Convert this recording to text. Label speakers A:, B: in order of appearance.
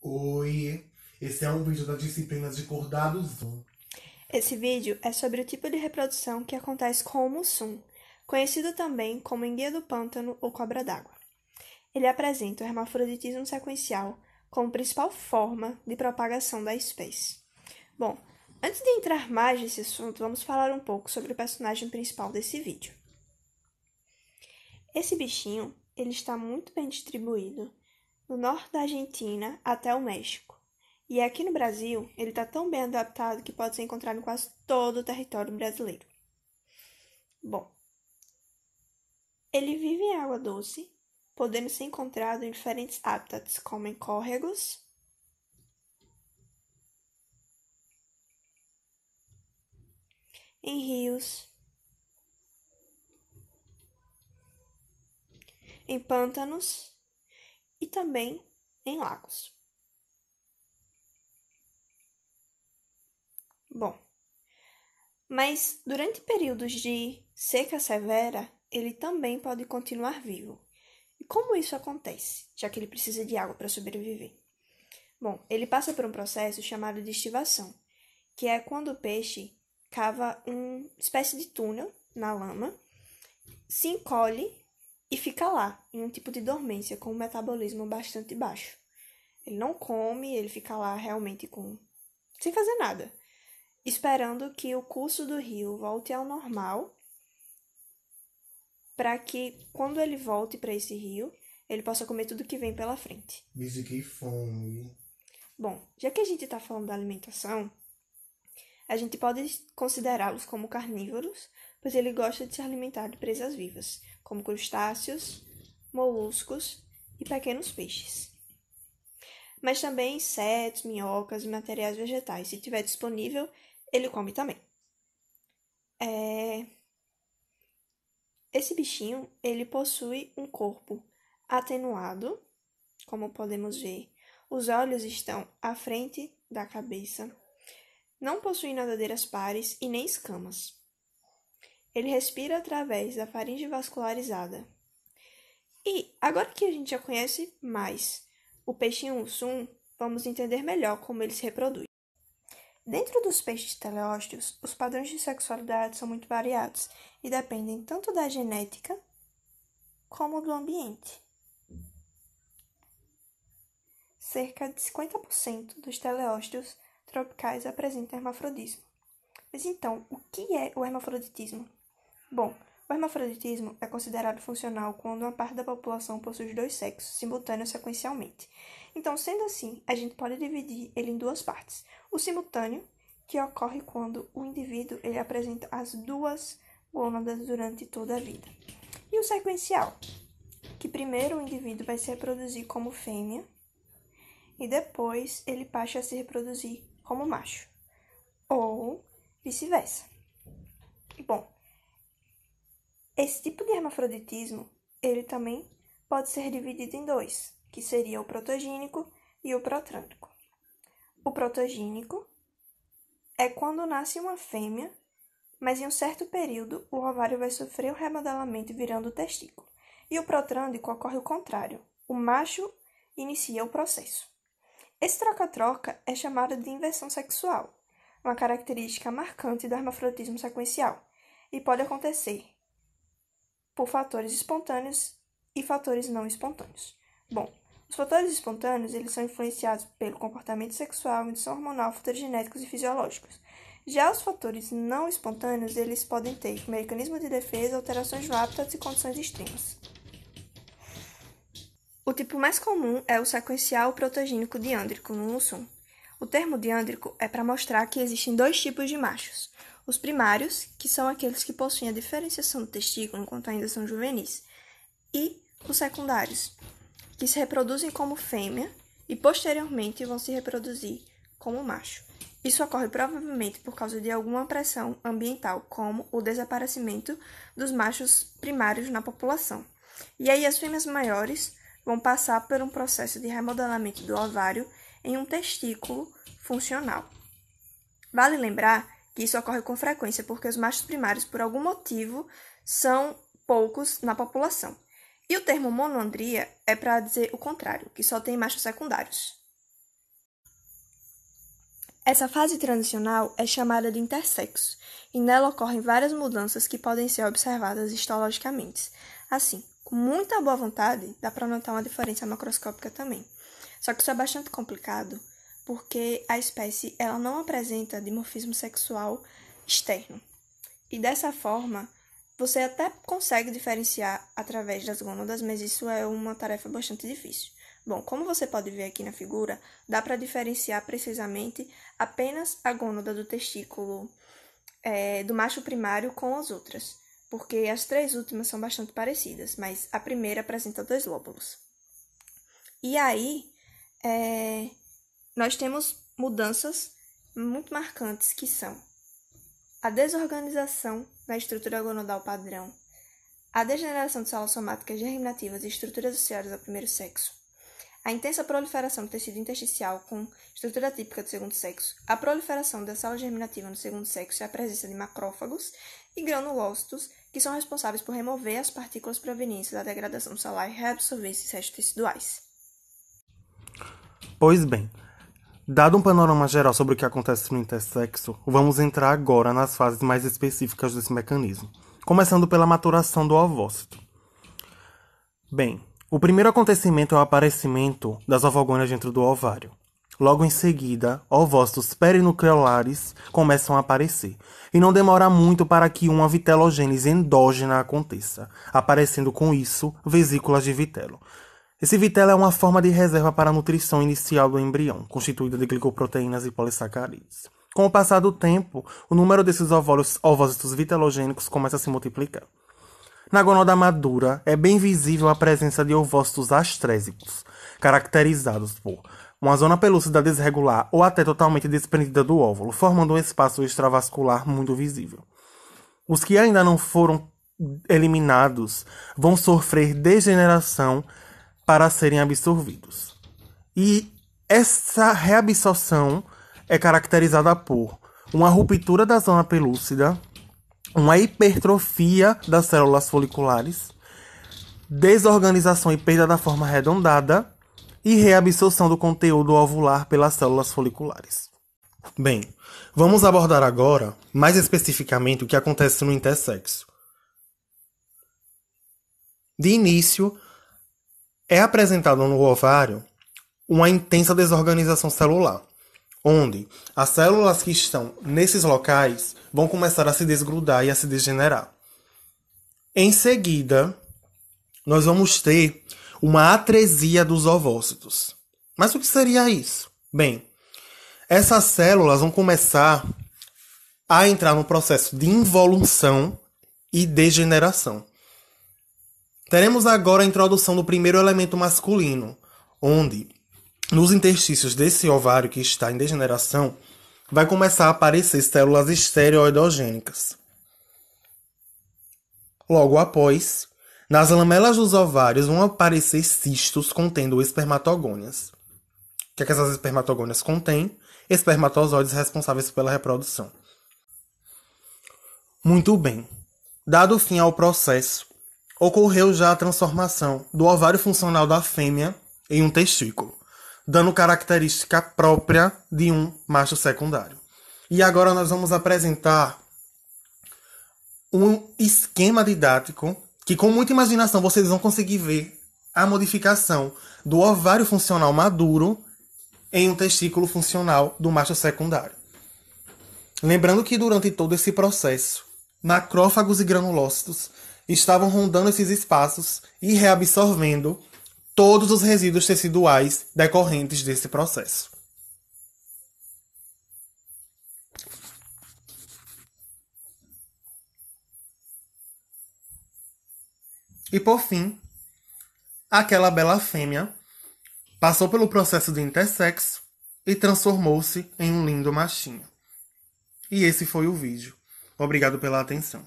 A: Oi, esse é um vídeo da disciplina de Cordados 1.
B: Esse vídeo é sobre o tipo de reprodução que acontece com o mussum, conhecido também como enguia do pântano ou cobra d'água. Ele apresenta o hermafroditismo sequencial como principal forma de propagação da espécie. Bom, antes de entrar mais nesse assunto, vamos falar um pouco sobre o personagem principal desse vídeo. Esse bichinho, ele está muito bem distribuído do norte da Argentina até o México. E aqui no Brasil, ele está tão bem adaptado que pode ser encontrado em quase todo o território brasileiro. Bom, ele vive em água doce, podendo ser encontrado em diferentes hábitats, como em córregos, em rios, em pântanos e também em lagos. Bom, mas durante períodos de seca severa, ele também pode continuar vivo. E como isso acontece, já que ele precisa de água para sobreviver? Bom, ele passa por um processo chamado de estivação, que é quando o peixe cava uma espécie de túnel na lama, se encolhe e fica lá, em um tipo de dormência, com um metabolismo bastante baixo. Ele não come, ele fica lá realmente sem fazer nada, esperando que o curso do rio volte ao normal, para que, quando ele volte para esse rio, ele possa comer tudo que vem pela frente.
A: Bicho, que fome.
B: Bom, já que a gente está falando da alimentação, a gente pode considerá-los como carnívoros, pois ele gosta de se alimentar de presas vivas, como crustáceos, moluscos e pequenos peixes. Mas também insetos, minhocas e materiais vegetais. Se tiver disponível, ele come também. Esse bichinho, ele possui um corpo atenuado, como podemos ver. Os olhos estão à frente da cabeça. Não possui nadadeiras pares e nem escamas. Ele respira através da faringe vascularizada. E agora que a gente já conhece mais o peixinho mussum, vamos entender melhor como ele se reproduz. Dentro dos peixes teleósteos, os padrões de sexualidade são muito variados e dependem tanto da genética como do ambiente. Cerca de 50% dos teleósteos tropicais apresentam hermafrodismo. Mas então, o que é o hermafroditismo? Bom, o hermafroditismo é considerado funcional quando uma parte da população possui os dois sexos simultâneos sequencialmente. Então, sendo assim, a gente pode dividir ele em duas partes. O simultâneo, que ocorre quando o indivíduo ele apresenta as duas gônadas durante toda a vida. E o sequencial, que primeiro o indivíduo vai se reproduzir como fêmea e depois ele passa a se reproduzir como macho, ou vice-versa. Bom, esse tipo de hermafroditismo, ele também pode ser dividido em dois, que seria o protogênico e o protrândico. O protogênico é quando nasce uma fêmea, mas em um certo período o ovário vai sofrer um remodelamento virando testículo. E o protrândico ocorre o contrário, o macho inicia o processo. Esse troca-troca é chamado de inversão sexual, uma característica marcante do hermafroditismo sequencial, e pode acontecer por fatores espontâneos e fatores não espontâneos. Bom, os fatores espontâneos eles são influenciados pelo comportamento sexual, indução hormonal, fatores genéticos e fisiológicos. Já os fatores não espontâneos eles podem ter como mecanismo de defesa, alterações no hábitat e condições extremas. O tipo mais comum é o sequencial protogênico diândrico no mussum. O termo diândrico é para mostrar que existem dois tipos de machos. Os primários, que são aqueles que possuem a diferenciação do testículo enquanto ainda são juvenis, e os secundários, que se reproduzem como fêmea e posteriormente vão se reproduzir como macho. Isso ocorre provavelmente por causa de alguma pressão ambiental, como o desaparecimento dos machos primários na população. E aí as fêmeas maiores vão passar por um processo de remodelamento do ovário em um testículo funcional. Vale lembrar que isso ocorre com frequência porque os machos primários, por algum motivo, são poucos na população. E o termo monoandria é para dizer o contrário, que só tem machos secundários. Essa fase transicional é chamada de intersexo, e nela ocorrem várias mudanças que podem ser observadas histologicamente. Assim, com muita boa vontade, dá para notar uma diferença macroscópica também. Só que isso é bastante complicado, porque a espécie ela não apresenta dimorfismo sexual externo. E dessa forma, você até consegue diferenciar através das gônadas, mas isso é uma tarefa bastante difícil. Bom, como você pode ver aqui na figura, dá para diferenciar precisamente apenas a gônada do testículo do macho primário com as outras, porque as três últimas são bastante parecidas, mas a primeira apresenta 2 lóbulos. E aí, nós temos mudanças muito marcantes que são a desorganização da estrutura gonadal padrão, a degeneração de células somáticas germinativas e estruturas associadas ao primeiro sexo, a intensa proliferação do tecido intersticial com estrutura típica do segundo sexo, a proliferação da célula germinativa no segundo sexo e a presença de macrófagos e granulócitos, que são responsáveis por remover as partículas provenientes da degradação celular e reabsorver esses restos teciduais.
A: Pois bem, dado um panorama geral sobre o que acontece no intersexo, vamos entrar agora nas fases mais específicas desse mecanismo, começando pela maturação do ovócito. Bem, o primeiro acontecimento é o aparecimento das ovogônias dentro do ovário. Logo em seguida, ovócitos perinucleolares começam a aparecer, e não demora muito para que uma vitelogênese endógena aconteça, aparecendo com isso vesículas de vitelo. Esse vitelo é uma forma de reserva para a nutrição inicial do embrião, constituída de glicoproteínas e polissacarídeos. Com o passar do tempo, o número desses ovócitos vitelogênicos começa a se multiplicar. Na gonada madura, é bem visível a presença de ovócitos astrésicos, caracterizados por uma zona pelúcida desregular ou até totalmente desprendida do óvulo, formando um espaço extravascular muito visível. Os que ainda não foram eliminados vão sofrer degeneração para serem absorvidos. E essa reabsorção é caracterizada por uma ruptura da zona pelúcida, uma hipertrofia das células foliculares, desorganização e perda da forma arredondada e reabsorção do conteúdo ovular pelas células foliculares. Bem, vamos abordar agora, mais especificamente, o que acontece no intersexo. De início, é apresentado no ovário uma intensa desorganização celular, onde as células que estão nesses locais vão começar a se desgrudar e a se degenerar. Em seguida, nós vamos ter uma atresia dos ovócitos. Mas o que seria isso? Bem, essas células vão começar a entrar no processo de involução e degeneração. Teremos agora a introdução do primeiro elemento masculino, onde, nos interstícios desse ovário que está em degeneração, vai começar a aparecer células estereoidogênicas. Logo após, nas lamelas dos ovários vão aparecer cistos contendo espermatogônias. O que é que essas espermatogônias contêm? Espermatozoides responsáveis pela reprodução. Muito bem. Dado o fim ao processo, ocorreu já a transformação do ovário funcional da fêmea em um testículo, dando característica própria de um macho secundário. E agora nós vamos apresentar um esquema didático que, com muita imaginação, vocês vão conseguir ver a modificação do ovário funcional maduro em um testículo funcional do macho secundário. Lembrando que durante todo esse processo, macrófagos e granulócitos estavam rondando esses espaços e reabsorvendo todos os resíduos teciduais decorrentes desse processo. E por fim, aquela bela fêmea passou pelo processo de intersexo e transformou-se em um lindo machinho. E esse foi o vídeo. Obrigado pela atenção.